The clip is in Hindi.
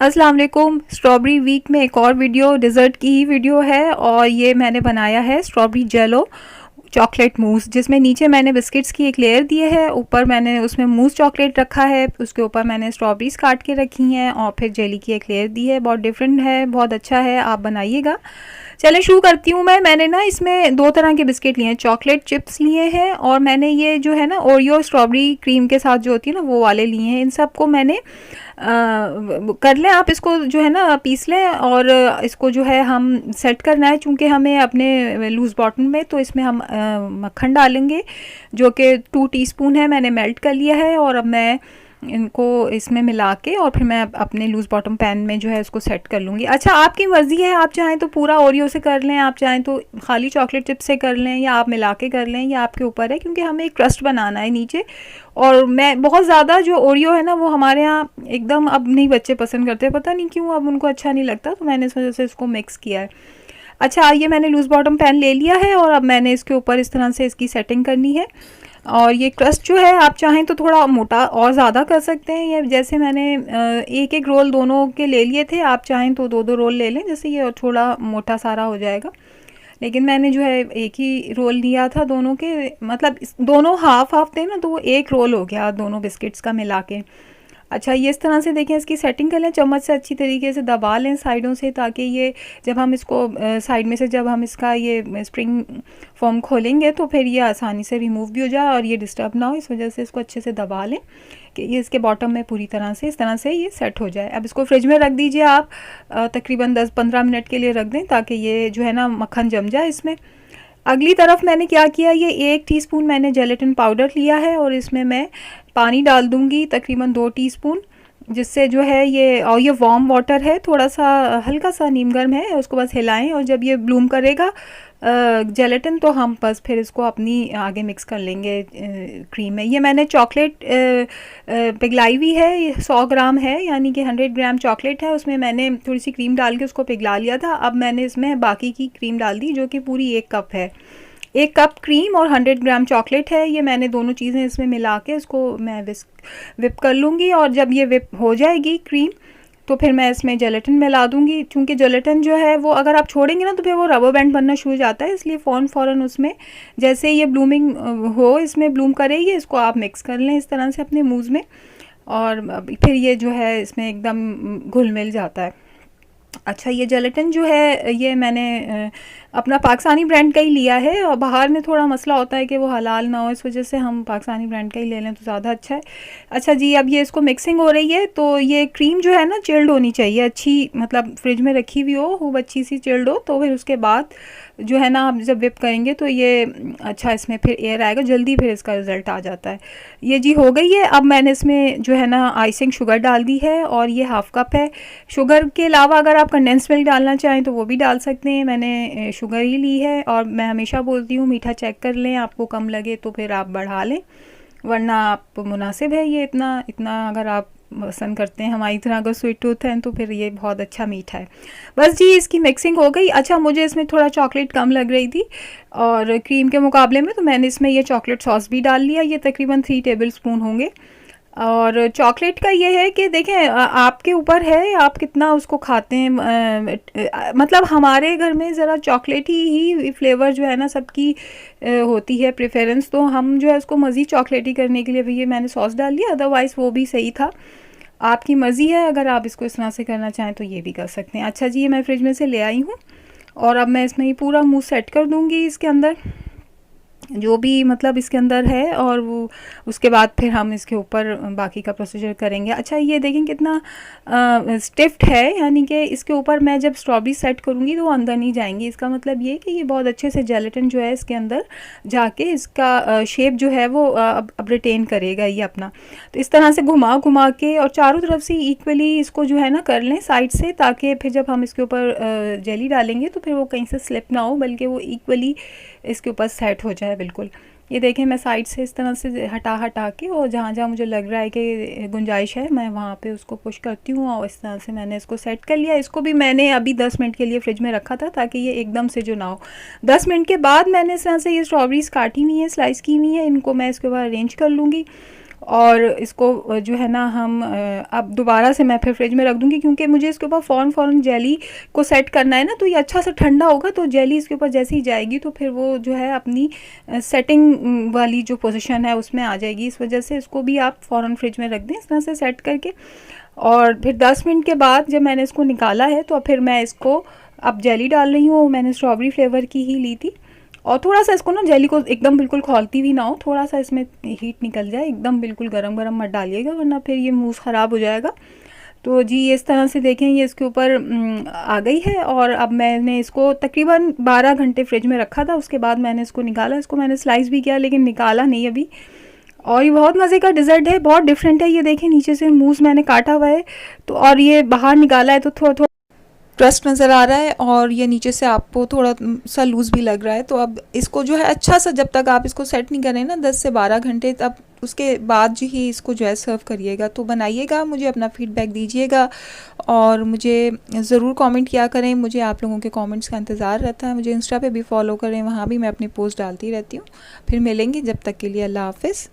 अस्सलाम वालेकुम। स्ट्रॉबेरी वीक में एक और वीडियो डिज़र्ट की ही वीडियो है और ये मैंने बनाया है स्ट्रॉबेरी जेलो चॉकलेट मूस, जिसमें नीचे मैंने बिस्किट्स की एक लेयर दी है, ऊपर मैंने उसमें मूस चॉकलेट रखा है, उसके ऊपर मैंने स्ट्रॉबेरीज काट के रखी हैं और फिर जेली की एक लेयर दी है। बहुत डिफरेंट है, बहुत अच्छा है, आप बनाइएगा। चले शुरू करती हूँ मैंने ना इसमें दो तरह के बिस्किट लिए हैं, चॉकलेट चिप्स लिए हैं और मैंने ये जो है ना ओरियो स्ट्रॉबेरी क्रीम के साथ जो होती है ना वो वाले लिए हैं। इन सबको मैंने कर लें, आप इसको जो है ना पीस लें और इसको जो है हम सेट करना है, चूँकि हमें अपने लूज़ बॉटम में तो इसमें हम मक्खन डालेंगे जो कि 2 टीस्पून है, मैंने मेल्ट कर लिया है और अब मैं इनको इसमें मिला के और फिर मैं अपने लूज़ बॉटम पैन में जो है इसको सेट कर लूँगी। अच्छा, आपकी मर्ज़ी है, आप चाहें तो पूरा ओरियो से कर लें, आप चाहें तो खाली चॉकलेट चिप से कर लें या आप मिला के कर लें, या आपके ऊपर है, क्योंकि हमें एक क्रस्ट बनाना है नीचे। और मैं बहुत ज़्यादा जो ओरियो है ना वो हमारे यहाँ एकदम अब नहीं बच्चे पसंद करते, पता नहीं क्यों, अब उनको अच्छा नहीं लगता, तो मैंने इस वजह से इसको मिक्स किया है। अच्छा, ये मैंने लूज़ बॉटम पैन ले लिया है और अब मैंने इसके ऊपर इस तरह से इसकी सेटिंग करनी है। और ये क्रस्ट जो है आप चाहें तो थोड़ा मोटा और ज़्यादा कर सकते हैं, ये जैसे मैंने एक एक रोल दोनों के ले लिए थे, आप चाहें तो दो दो रोल ले लें, जैसे ये थोड़ा मोटा सारा हो जाएगा। लेकिन मैंने जो है एक ही रोल लिया था दोनों के, मतलब दोनों हाफ हाफ थे ना, तो वो एक रोल हो गया दोनों बिस्किट्स का मिला के। अच्छा, ये इस तरह से देखें, इसकी सेटिंग कर लें, चम्मच से अच्छी तरीके से दबा लें साइडों से, ताकि ये जब हम इसको साइड में से जब हम इसका ये स्प्रिंग फॉर्म खोलेंगे तो फिर ये आसानी से रिमूव भी हो जाए और ये डिस्टर्ब ना हो। इस वजह से इसको अच्छे से दबा लें कि ये इसके बॉटम में पूरी तरह से इस तरह से ये सेट हो जाए। अब इसको फ्रिज में रख दीजिए आप, तकरीबन 10-15 मिनट के लिए रख दें ताकि ये जो है ना मक्खन जम जाए इसमें। अगली तरफ मैंने क्या किया, ये 1 टीस्पून मैंने जेलेटिन पाउडर लिया है और इसमें मैं पानी डाल दूंगी तकरीबन 2 टीस्पून, जिससे जो है ये, और ये वार्म वाटर है, थोड़ा सा हल्का सा नीम गर्म है, उसको बस हिलाएं और जब ये ब्लूम करेगा जेलेटिन, तो हम बस फिर इसको अपनी आगे मिक्स कर लेंगे क्रीम में। ये मैंने चॉकलेट पिघलाई हुई है, ये 100 ग्राम है, यानी कि 100 ग्राम चॉकलेट है, उसमें मैंने थोड़ी सी क्रीम डाल के उसको पिघला लिया था। अब मैंने इसमें बाकी की क्रीम डाल दी जो कि पूरी 1 कप है। 1 कप क्रीम और 100 ग्राम चॉकलेट है, ये मैंने दोनों चीज़ें इसमें मिला के इसको मैं विप कर लूँगी और जब ये विप हो जाएगी क्रीम तो फिर मैं इसमें जेलेटिन मिला दूँगी। चूँकि जेलेटिन जो है वो अगर आप छोड़ेंगे ना तो फिर वो रबर बैंड बनना शुरू हो जाता है, इसलिए फ़ौरन उसमें जैसे ये ब्लूमिंग हो, इसमें ब्लूम करेगी, इसको आप मिक्स कर लें इस तरह से अपने मूज़ में, और फिर ये जो है इसमें एकदम घुल मिल जाता है। अच्छा, ये जेलेटिन जो है ये मैंने अपना पाकिस्तानी ब्रांड का ही लिया है, और बाहर में थोड़ा मसला होता है कि वो हलाल ना हो, इस वजह से हम पाकिस्तानी ब्रांड का ही ले लें तो ज़्यादा अच्छा है। अच्छा जी, अब ये इसको मिक्सिंग हो रही है, तो ये क्रीम जो है ना चिल्ड होनी चाहिए, अच्छी, मतलब फ्रिज में रखी हुई हो खूब अच्छी सी चिल्ड हो, तो फिर उसके बाद जो है ना आप जब विप करेंगे तो ये अच्छा इसमें फिर एयर आएगा, जल्दी फिर इसका रिज़ल्ट आ जाता है। ये जी हो गई है। अब मैंने इसमें जो है ना आइसिंग शुगर डाल दी है और ये हाफ़ कप है। शुगर के अलावा अगर आप कंडेंस मिल्क डालना चाहें तो वो भी डाल सकते हैं, मैंने शुगर ही ली है। और मैं हमेशा बोलती हूँ मीठा चेक कर लें, आपको कम लगे तो फिर आप बढ़ा लें, वरना आप मुनासिब है ये इतना अगर आप पसंद करते हैं, हमारी तरह अगर स्वीट टूथ है तो फिर ये बहुत अच्छा मीठा है। बस जी, इसकी मिक्सिंग हो गई। अच्छा, मुझे इसमें थोड़ा चॉकलेट कम लग रही थी और क्रीम के मुकाबले में, तो मैंने इसमें ये चॉकलेट सॉस भी डाल लिया, ये तकरीबन 3 टेबल स्पून होंगे। और चॉकलेट का ये है कि देखें, आपके ऊपर है आप कितना उसको खाते हैं, मतलब हमारे घर में ज़रा चॉकलेट ही फ्लेवर जो है ना सबकी होती है प्रेफरेंस, तो हम जो है उसको मज़ीद चॉकलेटी करने के लिए भी ये मैंने सॉस डाल दिया, अदरवाइज़ वो भी सही था। आपकी मर्ज़ी है, अगर आप इसको इस तरह से करना चाहें तो ये भी कर सकते हैं। अच्छा जी, ये मैं फ्रिज में से ले आई हूँ और अब मैं इसमें ही पूरा मुँह सेट कर दूँगी इसके अंदर जो भी मतलब इसके अंदर है, और वो उसके बाद फिर हम इसके ऊपर बाकी का प्रोसीजर करेंगे। अच्छा, ये देखें कितना स्टिफ्ट है, यानी कि इसके ऊपर मैं जब स्ट्रॉबेरी सेट करूँगी तो वो अंदर नहीं जाएंगी, इसका मतलब ये कि ये बहुत अच्छे से जेलेटिन जो है इसके अंदर जाके इसका शेप जो है वो अब रिटेन करेगा ये अपना। तो इस तरह से घुमा घुमा के और चारों तरफ से इक्वली इसको जो है ना कर लें साइड से, ताकि फिर जब हम इसके ऊपर जेली डालेंगे तो फिर वो कहीं से स्लिप ना हो, बल्कि वो इक्वली इसके ऊपर सेट हो जाए बिल्कुल। ये देखें, मैं साइड से इस तरह से हटा के, और जहाँ जहाँ मुझे लग रहा है कि गुंजाइश है मैं वहाँ पे उसको पुश करती हूँ, और इस तरह से मैंने इसको सेट कर लिया। इसको भी मैंने अभी 10 मिनट के लिए फ्रिज में रखा था ताकि ये एकदम से जो ना हो। 10 मिनट के बाद मैंने इस तरह से ये स्ट्रॉबेरीज काटी हुई हैं, स्लाइस की हुई हैं, इनको मैं इसके ऊपर अरेंज कर लूँगी और इसको जो है ना हम अब दोबारा से मैं फिर फ्रिज में रख दूँगी, क्योंकि मुझे इसके ऊपर फ़ौरन जेली को सेट करना है ना, तो ये अच्छा सा ठंडा होगा तो जेली इसके ऊपर जैसे ही जाएगी तो फिर वो जो है अपनी सेटिंग वाली जो पोजीशन है उसमें आ जाएगी। इस वजह से इसको भी आप फ़ौरन फ्रिज में रख दें इस तरह से सेट करके। और फिर 10 मिनट के बाद जब मैंने इसको निकाला है तो फिर मैं इसको अब जेली डाल रही हूँ। मैंने स्ट्रॉबेरी फ्लेवर की ही ली थी, और थोड़ा सा इसको ना जेली को एकदम बिल्कुल खौलती भी ना हो, थोड़ा सा इसमें हीट निकल जाए, एकदम बिल्कुल गरम गरम मत डालिएगा वरना फिर ये मूस ख़राब हो जाएगा। तो जी इस तरह से देखें ये इसके ऊपर आ गई है। और अब मैंने इसको तकरीबन 12 घंटे फ्रिज में रखा था, उसके बाद मैंने इसको निकाला। इसको मैंने स्लाइस भी किया लेकिन निकाला नहीं अभी। और ये बहुत मज़े का डिज़र्ट है, बहुत डिफरेंट है। ये देखें नीचे से मूस मैंने काटा हुआ है तो, और ये बाहर निकाला है तो थोड़ा थोड़ा क्रस्ट नज़र आ रहा है, और ये नीचे से आपको थोड़ा सा लूज़ भी लग रहा है। तो अब इसको जो है अच्छा सा, जब तक आप इसको सेट नहीं करें ना 10 से 12 घंटे, तब उसके बाद जो ही इसको जो है सर्व करिएगा। तो बनाइएगा, मुझे अपना फीडबैक दीजिएगा और मुझे ज़रूर कमेंट किया करें। मुझे आप लोगों के कमेंट्स का इंतज़ार रहता है। मुझे इंस्टा पे भी फॉलो करें, वहाँ भी मैं अपनी पोस्ट डालती रहती हूँ। फिर मिलेंगे, जब तक के लिए अल्लाह हाफ़िज़।